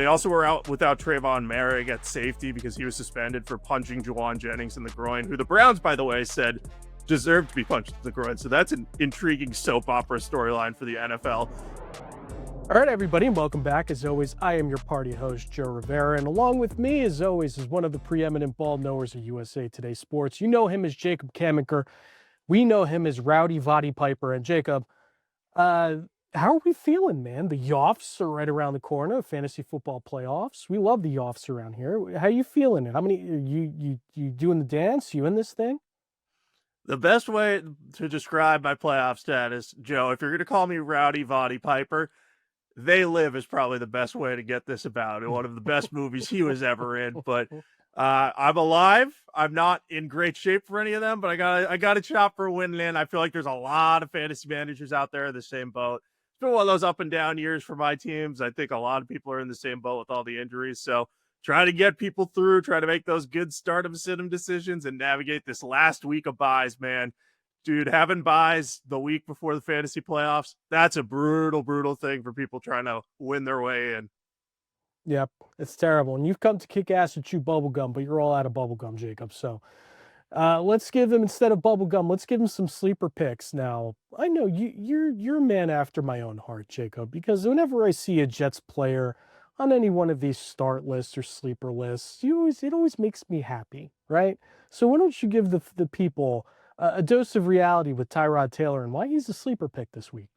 They also were out without Trayvon Merrick at safety because he was suspended for punching Juwan Jennings in the groin, who the Browns, by the way, said deserved to be punched in the groin. So that's an intriguing soap opera storyline for the NFL. All right, everybody, and welcome back. As always, I am your party host, Joe Rivera, and along with me, as always, is one of the preeminent ball knowers of USA Today Sports. You know him as Jacob Camenker. We know him as Rowdy Voddy Piper. And Jacob, how are we feeling, man? The Yoffs are right around the corner. Fantasy football playoffs. We love the Yoffs around here. How you feeling? How many you doing the dance? You in this thing? The best way to describe my playoff status, Joe, if you're going to call me Rowdy Voddy Piper, They Live is probably the best way to get this about. One of the best movies he was ever in. But I'm alive. I'm not in great shape for any of them, but I got to chop for a win-in. I feel like there's a lot of fantasy managers out there in the same boat. It's been one of those up and down years for my teams. I think a lot of people are in the same boat with all the injuries. So try to get people through, try to make those good start-em, sit-em decisions, and navigate this last week of buys, man. Dude, having buys the week before the fantasy playoffs, that's a brutal, brutal thing for people trying to win their way in. Yep, it's terrible. And you've come to kick ass and chew bubblegum, but you're all out of bubblegum, Jacob. So let's give him, instead of bubblegum, let's give him some sleeper picks. Now, I know you're a man after my own heart, Jacob, because whenever I see a Jets player on any one of these start lists or sleeper lists, it always makes me happy, right? So why don't you give the people a dose of reality with Tyrod Taylor and why he's a sleeper pick this week?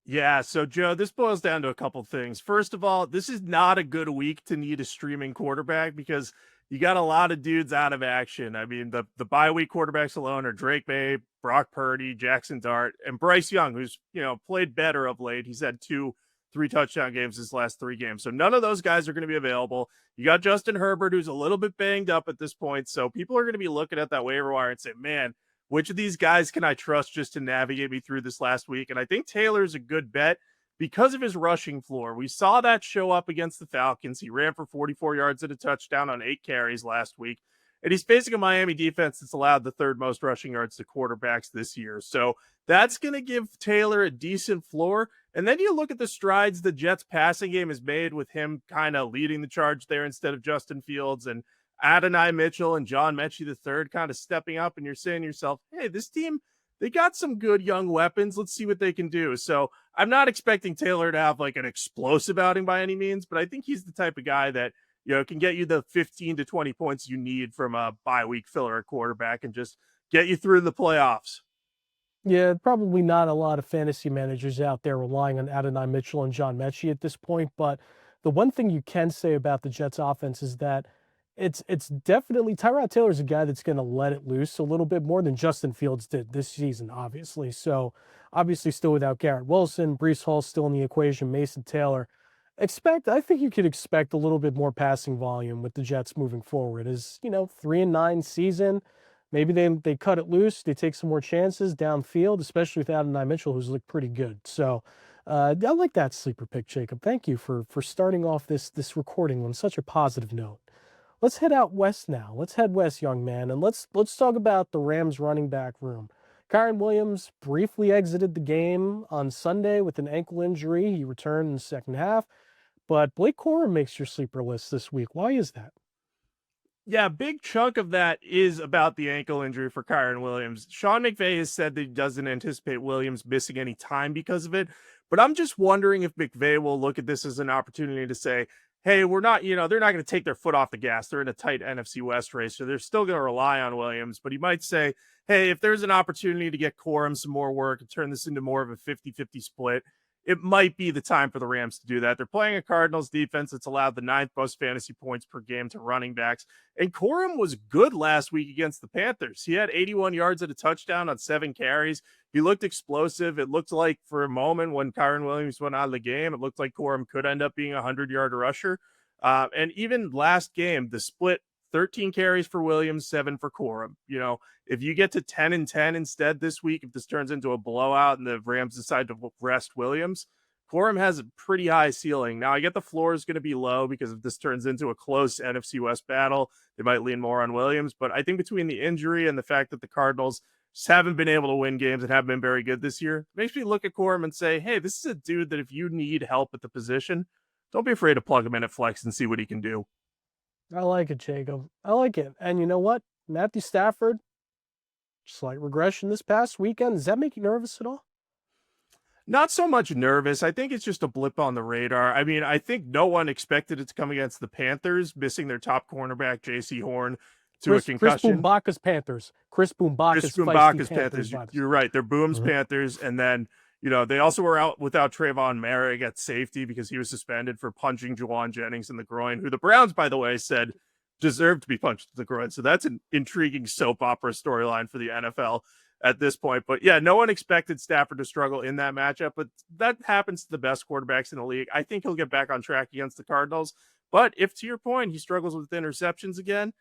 Yeah, so Joe, this boils down to a couple things. First of all, this is not a good week to need a streaming quarterback because you got a lot of dudes out of action. I mean, the bye week quarterbacks alone are Drake May, Brock Purdy, Jackson Dart, and Bryce Young, who's played better of late. He's had 3 touchdown games his last 3 games. So none of those guys are going to be available. You got Justin Herbert, who's a little bit banged up at this point. So people are going to be looking at that waiver wire and say, man, which of these guys can I trust just to navigate me through this last week? And I think Taylor's a good bet because of his rushing floor. We saw that show up against the Falcons. He ran for 44 yards and a touchdown on 8 carries last week. And he's facing a Miami defense that's allowed the 3rd most rushing yards to quarterbacks this year. So that's going to give Taylor a decent floor. And then you look at the strides the Jets passing game has made with him kind of leading the charge there instead of Justin Fields, and Adonai Mitchell and John Mechie III kind of stepping up, and you're saying to yourself, hey, this team, they got some good young weapons. Let's see what they can do. So I'm not expecting Taylor to have like an explosive outing by any means, but I think he's the type of guy that, can get you the 15 to 20 points you need from a bye week filler at quarterback and just get you through the playoffs. Yeah, probably not a lot of fantasy managers out there relying on Adonai Mitchell and John Mechie at this point, but the one thing you can say about the Jets offense is that it's definitely Tyrod Taylor's a guy that's going to let it loose a little bit more than Justin Fields did this season, obviously. So obviously still without Garrett Wilson, Breece Hall still in the equation, Mason Taylor. I think you could expect a little bit more passing volume with the Jets moving forward. As 3-9 season, maybe they cut it loose, they take some more chances downfield, especially with Adonai Mitchell, who's looked pretty good. So I like that sleeper pick, Jacob. Thank you for starting off this recording on such a positive note. Let's head out west now. Let's head west, young man, and let's talk about the Rams running back room. Kyren Williams briefly exited the game on Sunday with an ankle injury. He returned in the second half, but Blake Corum makes your sleeper list this week. Why is that? Yeah, a big chunk of that is about the ankle injury for Kyren Williams. Sean McVay has said that he doesn't anticipate Williams missing any time because of it, but I'm just wondering if McVay will look at this as an opportunity to say, hey, we're not, they're not going to take their foot off the gas. They're in a tight NFC West race, so they're still going to rely on Williams. But he might say, hey, if there's an opportunity to get Corum some more work and turn this into more of a 50-50 split, it might be the time for the Rams to do that. They're playing a Cardinals defense that's allowed the 9th most fantasy points per game to running backs. And Corum was good last week against the Panthers. He had 81 yards at a touchdown on 7 carries. He looked explosive. It looked like for a moment when Kyren Williams went out of the game, it looked like Corum could end up being a 100-yard rusher. And even last game, the split 13 carries for Williams, 7 for Corum. If you get to 10-10 instead this week, if this turns into a blowout and the Rams decide to rest Williams, Corum has a pretty high ceiling. Now, I get the floor is going to be low because if this turns into a close NFC West battle, they might lean more on Williams. But I think between the injury and the fact that the Cardinals just haven't been able to win games and haven't been very good this year, it makes me look at Corum and say, hey, this is a dude that if you need help at the position, don't be afraid to plug him in at flex and see what he can do. I like it, Jacob. I like it. And you know what? Matthew Stafford, slight regression this past weekend. Does that make you nervous at all? Not so much nervous. I think it's just a blip on the radar. I mean, I think no one expected it to come against the Panthers, missing their top cornerback, J.C. Horn, to a Chris concussion. Boombaka's Panthers. Chris Boombaka's feisty Panthers. You're right. They're Boom's Panthers. And then, they also were out without Trayvon Merrick at safety because he was suspended for punching Juwan Jennings in the groin, who the Browns, by the way, said deserved to be punched in the groin. So that's an intriguing soap opera storyline for the NFL at this point. But yeah, no one expected Stafford to struggle in that matchup, but that happens to the best quarterbacks in the league. I think he'll get back on track against the Cardinals. But if, to your point, he struggles with interceptions again,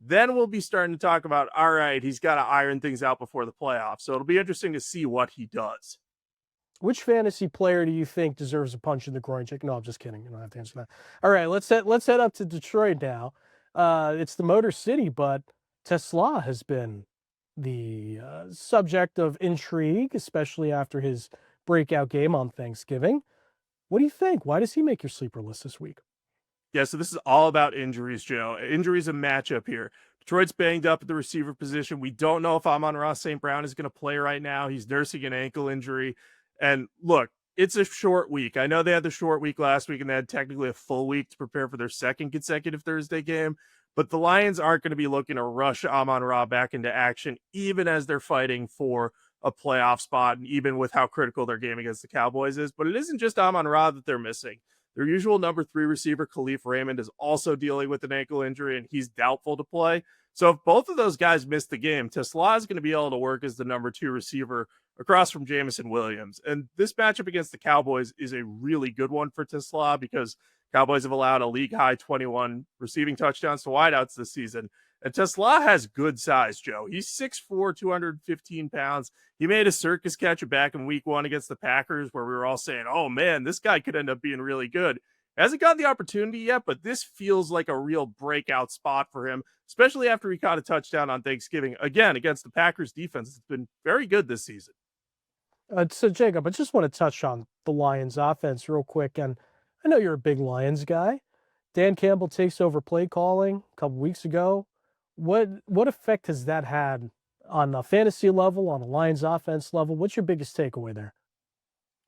then we'll be starting to talk about, all right, he's got to iron things out before the playoffs. So it'll be interesting to see what he does. Which fantasy player do you think deserves a punch in the groin? No, I'm just kidding. You don't have to answer that. All right, let's head up to Detroit now. It's the Motor City, but TeSlaa has been the subject of intrigue, especially after his breakout game on Thanksgiving. What do you think? Why does he make your sleeper list this week? Yeah, so this is all about injuries, Joe. Injuries a matchup here. Detroit's banged up at the receiver position. We don't know if Amon-Ra St. Brown is going to play right now. He's nursing an ankle injury. And look, it's a short week. I know they had the short week last week, and they had technically a full week to prepare for their second consecutive Thursday game. But the Lions aren't going to be looking to rush Amon-Ra back into action, even as they're fighting for a playoff spot, and even with how critical their game against the Cowboys is. But it isn't just Amon-Ra that they're missing. Their usual number 3 receiver, Khalif Raymond, is also dealing with an ankle injury, and he's doubtful to play. So if both of those guys miss the game, TeSlaa is going to be able to work as the number 2 receiver across from Jameson Williams. And this matchup against the Cowboys is a really good one for TeSlaa because Cowboys have allowed a league-high 21 receiving touchdowns to wideouts this season. And TeSlaa has good size, Joe. He's 6'4", 215 pounds. He made a circus catch back in week 1 against the Packers where we were all saying, oh, man, this guy could end up being really good. Hasn't got the opportunity yet, but this feels like a real breakout spot for him, especially after he caught a touchdown on Thanksgiving, again, against the Packers defense. It's been very good this season. So, Jacob, I just want to touch on the Lions offense real quick. And I know you're a big Lions guy. Dan Campbell takes over play calling a couple weeks ago. What effect has that had on a fantasy level, on a Lions offense level? What's your biggest takeaway there?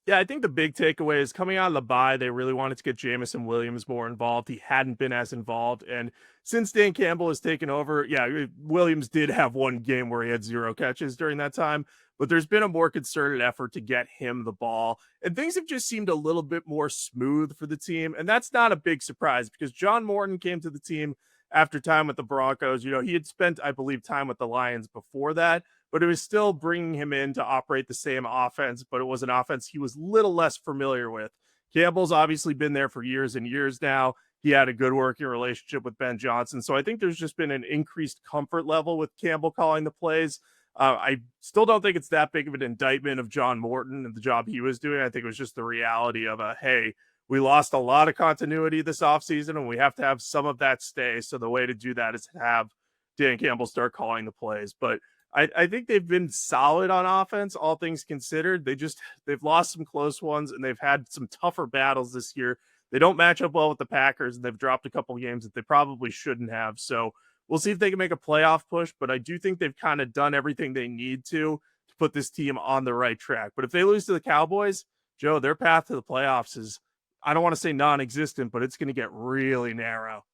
Yeah, I think the big takeaway is coming out of the bye, they really wanted to get Jameson Williams more involved. He hadn't been as involved. And since Dan Campbell has taken over, yeah, Williams did have one game where he had 0 catches during that time, but there's been a more concerted effort to get him the ball. And things have just seemed a little bit more smooth for the team. And that's not a big surprise because John Morton came to the team after time with the Broncos. He had spent, I believe, time with the Lions before that, but it was still bringing him in to operate the same offense, but it was an offense he was a little less familiar with. Campbell's obviously been there for years and years now. He had a good working relationship with Ben Johnson. So I think there's just been an increased comfort level with Campbell calling the plays. I still don't think it's that big of an indictment of John Morton and the job he was doing. I think it was just the reality of hey, we lost a lot of continuity this offseason, and we have to have some of that stay. So the way to do that is to have Dan Campbell start calling the plays. But I think they've been solid on offense, all things considered. They've lost some close ones, and they've had some tougher battles this year. They don't match up well with the Packers, and they've dropped a couple games that they probably shouldn't have. So we'll see if they can make a playoff push, but I do think they've kind of done everything they need to put this team on the right track. But if they lose to the Cowboys, Joe, their path to the playoffs is, I don't want to say non-existent, but it's going to get really narrow.